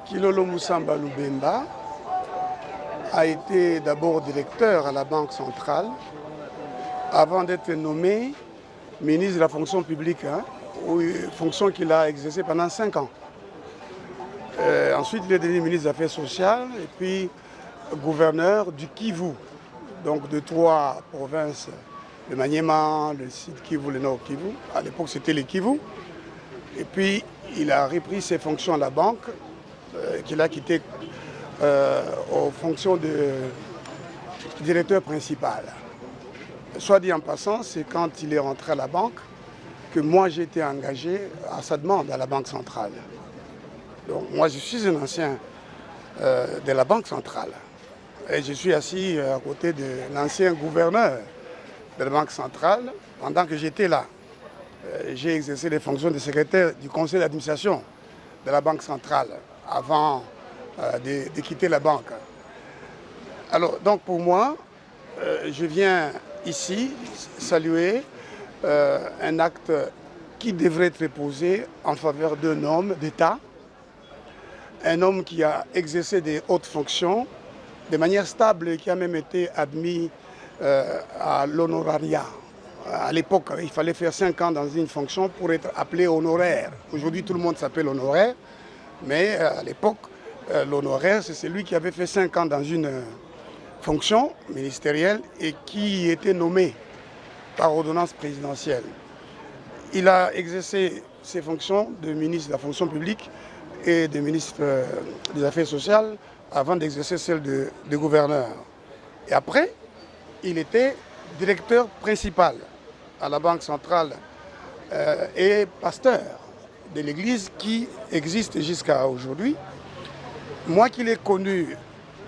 Kilolo Moussamba Lubemba a été d'abord directeur à la Banque centrale avant d'être nommé ministre de la fonction publique, fonction qu'il a exercée pendant 5 ans. Ensuite, il est devenu ministre des Affaires sociales et puis gouverneur du Kivu, donc de 3 provinces, le Maniema, le Sud Kivu, le Nord Kivu. À l'époque, c'était le Kivu. Et puis, il a repris ses fonctions à la banque, qu'il a quitté aux fonctions de directeur principal. Soit dit en passant, c'est quand il est rentré à la banque que moi j'ai été engagé à sa demande à la Banque centrale. Donc moi je suis un ancien de la Banque centrale. Et je suis assis à côté de l'ancien gouverneur de la Banque centrale pendant que j'étais là. J'ai exercé les fonctions de secrétaire du conseil d'administration de la Banque centrale avant de quitter la banque. Alors, donc pour moi, je viens ici saluer un acte qui devrait être posé en faveur d'un homme d'État, un homme qui a exercé des hautes fonctions de manière stable et qui a même été admis à l'honorariat. À l'époque, il fallait faire 5 ans dans une fonction pour être appelé honoraire. Aujourd'hui, tout le monde s'appelle honoraire, mais à l'époque, l'honoraire, c'est celui qui avait fait 5 ans dans une fonction ministérielle et qui était nommé par ordonnance présidentielle. Il a exercé ses fonctions de ministre de la fonction publique et de ministre des Affaires sociales avant d'exercer celle de gouverneur. Et après, il était directeur principal à la Banque centrale et pasteur de l'Église qui existe jusqu'à aujourd'hui. Moi qui l'ai connu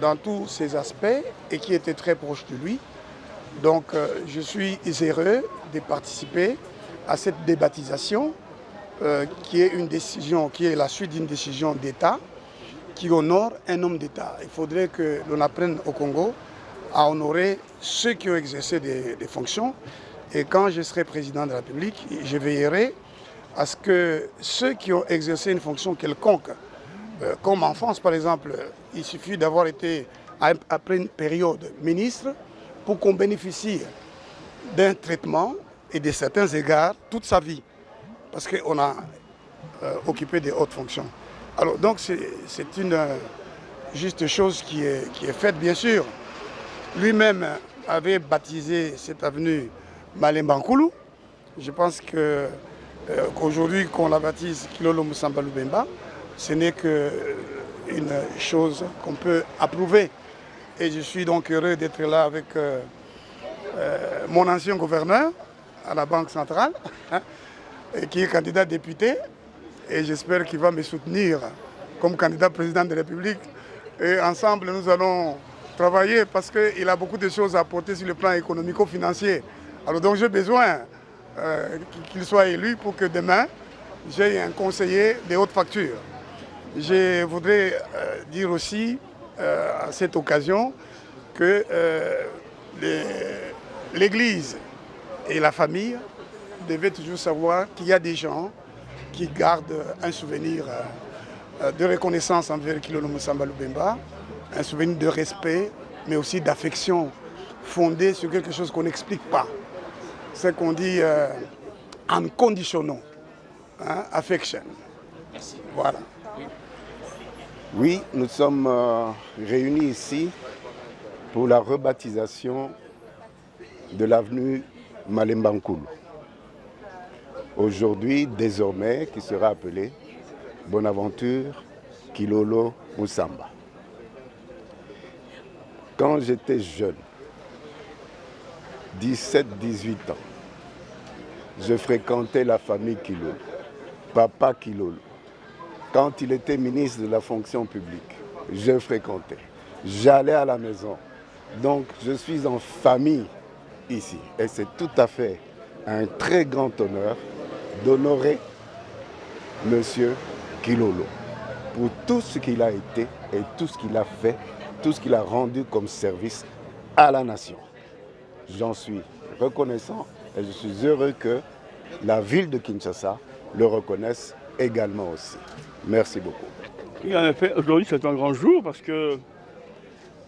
dans tous ses aspects et qui était très proche de lui, donc je suis heureux de participer à cette débaptisation qui est une décision, qui est la suite d'une décision d'État qui honore un homme d'État. Il faudrait que l'on apprenne au Congo à honorer ceux qui ont exercé des fonctions. Et quand je serai président de la République, je veillerai à ce que ceux qui ont exercé une fonction quelconque, comme en France par exemple, il suffit d'avoir été après une période ministre pour qu'on bénéficie d'un traitement et de certains égards toute sa vie, parce qu'on a occupé des hautes fonctions. Alors donc c'est une juste chose qui est faite, bien sûr. Lui-même avait baptisé cette avenue Malemba Nkulu. Je pense qu'aujourd'hui qu'on la baptise Kilolo Moussamba Lubemba, ce n'est qu'une chose qu'on peut approuver. Et je suis donc heureux d'être là avec mon ancien gouverneur à la Banque centrale, et qui est candidat député. Et j'espère qu'il va me soutenir comme candidat président de la République. Et ensemble, nous allons travailler parce qu'il a beaucoup de choses à apporter sur le plan économico-financier. Alors donc j'ai besoin qu'il soit élu pour que demain, j'ai un conseiller de haute facture. Je voudrais dire aussi à cette occasion que l'Église et la famille devaient toujours savoir qu'il y a des gens qui gardent un souvenir de reconnaissance envers Kilolo Moussamba Lubemba, un souvenir de respect, mais aussi d'affection fondée sur quelque chose qu'on n'explique pas. C'est qu'on dit unconditional, affection. Voilà. Oui, nous sommes réunis ici pour la rebaptisation de l'avenue Malemba Nkulu. Aujourd'hui, désormais, qui sera appelée Bonaventure Kilolo Moussamba. Quand j'étais jeune, 17-18 ans, je fréquentais la famille Kilolo, Papa Kilolo. Quand il était ministre de la fonction publique, je fréquentais. J'allais à la maison. Donc, je suis en famille ici. Et c'est tout à fait un très grand honneur d'honorer M. Kilolo pour tout ce qu'il a été et tout ce qu'il a fait, tout ce qu'il a rendu comme service à la nation. J'en suis reconnaissant et je suis heureux que la ville de Kinshasa le reconnaisse également aussi. Merci beaucoup. Oui, en effet, aujourd'hui c'est un grand jour parce que,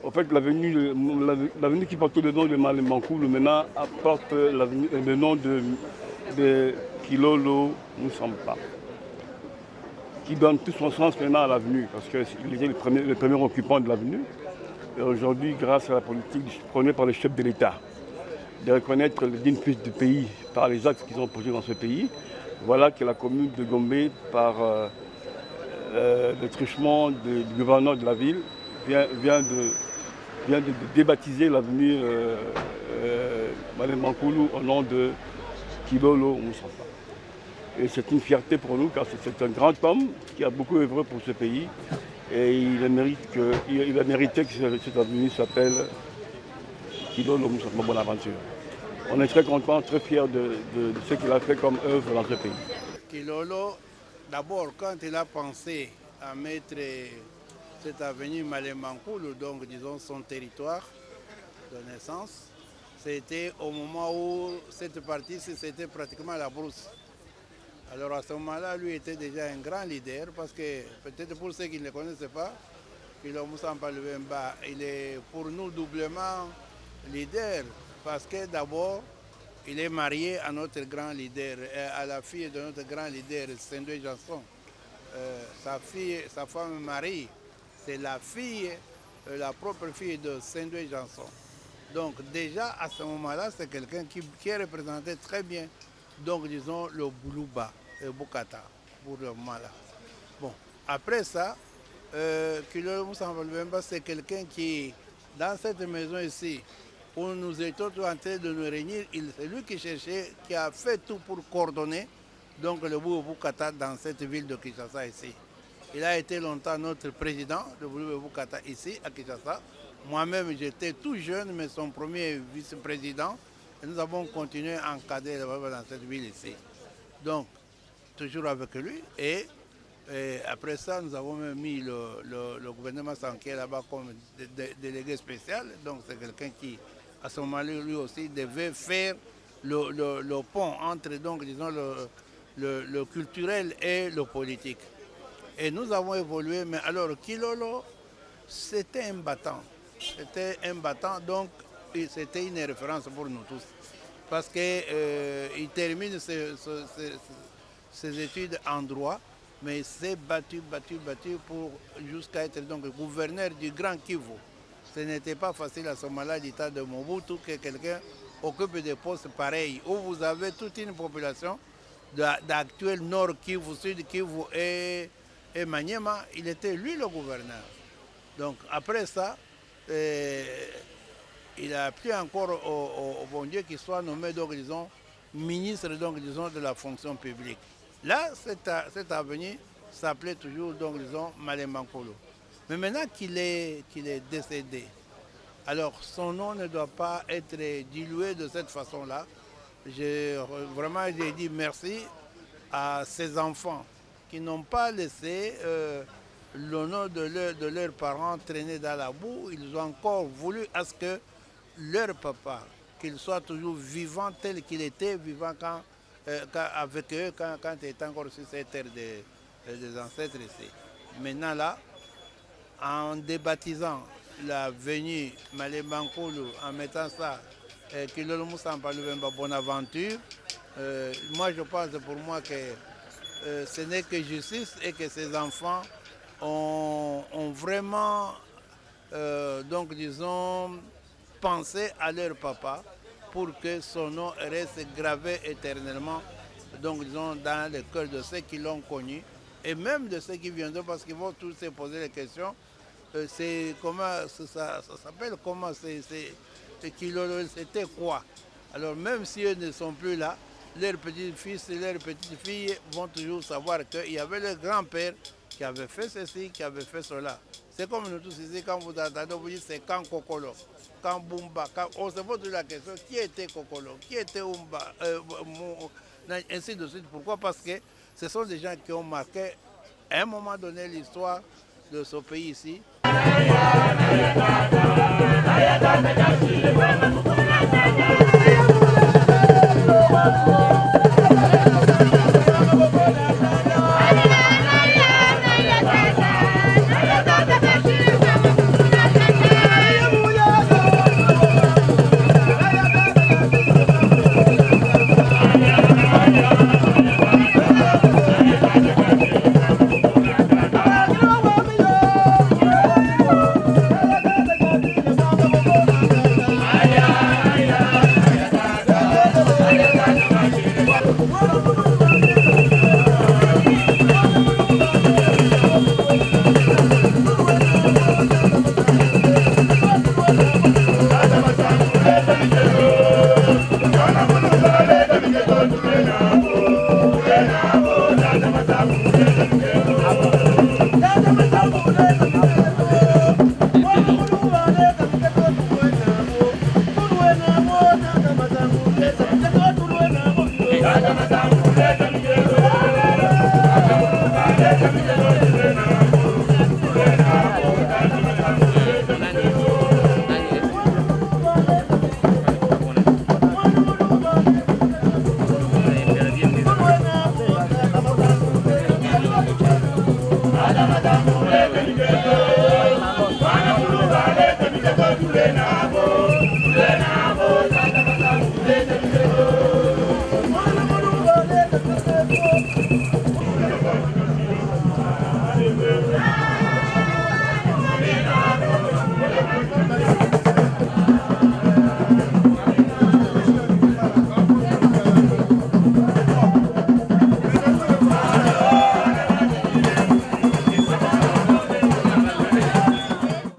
en fait, l'avenue qui porte le nom de Malemankulu maintenant apporte le nom de Kilolo Musampa, qui donne tout son sens maintenant à l'avenue, parce qu'il était le premier occupant de l'avenue. Et aujourd'hui, grâce à la politique prônée par les chefs de l'État, de reconnaître le digne fils du pays par les actes qu'ils ont posés dans ce pays, voilà que la commune de Gombe, par le truchement du gouverneur de la ville, vient de débaptiser l'avenue Malemankulu au nom de Kilolo Musampa. Et c'est une fierté pour nous car c'est un grand homme qui a beaucoup œuvré pour ce pays et il a mérité que cette avenue s'appelle Kilolo Musampa Bonaventure. On est très contents, très fiers de ce qu'il a fait comme œuvre dans ce pays. Kilolo, d'abord, quand il a pensé à mettre cette avenue Malemankulu, donc disons son territoire de naissance, c'était au moment où cette partie, c'était pratiquement la brousse. Alors à ce moment-là, lui était déjà un grand leader parce que, peut-être pour ceux qui ne le connaissaient pas, Kilolo Musampa Lubemba, il est pour nous doublement leader parce que d'abord, il est marié à notre grand leader, à la fille de notre grand leader, Sendwe Janson. Sa femme Marie, c'est la fille, la propre fille de Sendwe Janson. Donc déjà à ce moment-là, c'est quelqu'un qui est représenté très bien. Donc disons le Boulouba, le Bukata, pour le moment-là. Bon, après ça, Kilolo Musampa Lubemba, c'est quelqu'un qui, dans cette maison ici, où nous étions tous en train de nous réunir, c'est lui qui cherchait, qui a fait tout pour coordonner donc, le Bukata dans cette ville de Kinshasa ici. Il a été longtemps notre président de Bukata ici à Kinshasa. Moi-même, j'étais tout jeune, mais son premier vice-président. Et nous avons continué à encadrer dans cette ville ici. Donc, toujours avec lui. Et après ça, nous avons même mis le gouvernement Sanké là-bas comme délégué spécial. Donc, c'est quelqu'un qui, à ce moment-là, lui aussi, devait faire le pont entre, donc, disons, le culturel et le politique. Et nous avons évolué, mais alors Kilolo, c'était un battant. C'était un battant, donc c'était une référence pour nous tous. Parce qu'il termine ses études en droit, mais il s'est battu pour jusqu'à être donc gouverneur du Grand Kivu. Ce n'était pas facile à ce moment-là, l'état de Mobutu, que quelqu'un occupe des postes pareils, où vous avez toute une population d'actuel Nord Kivu, Sud Kivu et Maniema. Il était lui le gouverneur. Donc après ça, il a pris encore au bon Dieu qu'il soit nommé, donc, disons, ministre, donc, disons, de la fonction publique. Là, cette avenue s'appelait toujours, donc, disons, Malemankulu. Mais maintenant qu'il est décédé, alors son nom ne doit pas être dilué de cette façon-là. J'ai dit merci à ces enfants qui n'ont pas laissé l'honneur de leurs parents traîner dans la boue. Ils ont encore voulu à ce que leur papa, qu'il soit toujours vivant tel qu'il était, vivant avec eux quand il était encore sur cette terre des ancêtres ici. Maintenant là, en débaptisant l'avenue Malemankulu, en mettant ça, Kilolo Musampa Lubemba Bonaventure, moi je pense pour moi que ce n'est que justice et que ces enfants ont vraiment, donc disons, pensé à leur papa pour que son nom reste gravé éternellement, donc disons, dans le cœur de ceux qui l'ont connu et même de ceux qui viendront, parce qu'ils vont tous se poser les questions. C'est comment ça s'appelle, comment c'était quoi. Alors même si eux ne sont plus là, leurs petits-fils et leurs petites-filles vont toujours savoir qu'il y avait le grand-père qui avait fait ceci, qui avait fait cela. C'est comme nous tous ici, quand vous entendez, vous dites c'est quand Kokolo, quand Bumba, on se pose la question, qui était Kokolo, qui était Umba, ainsi de suite. Pourquoi? Parce que ce sont des gens qui ont marqué à un moment donné l'histoire de ce pays ici. tulena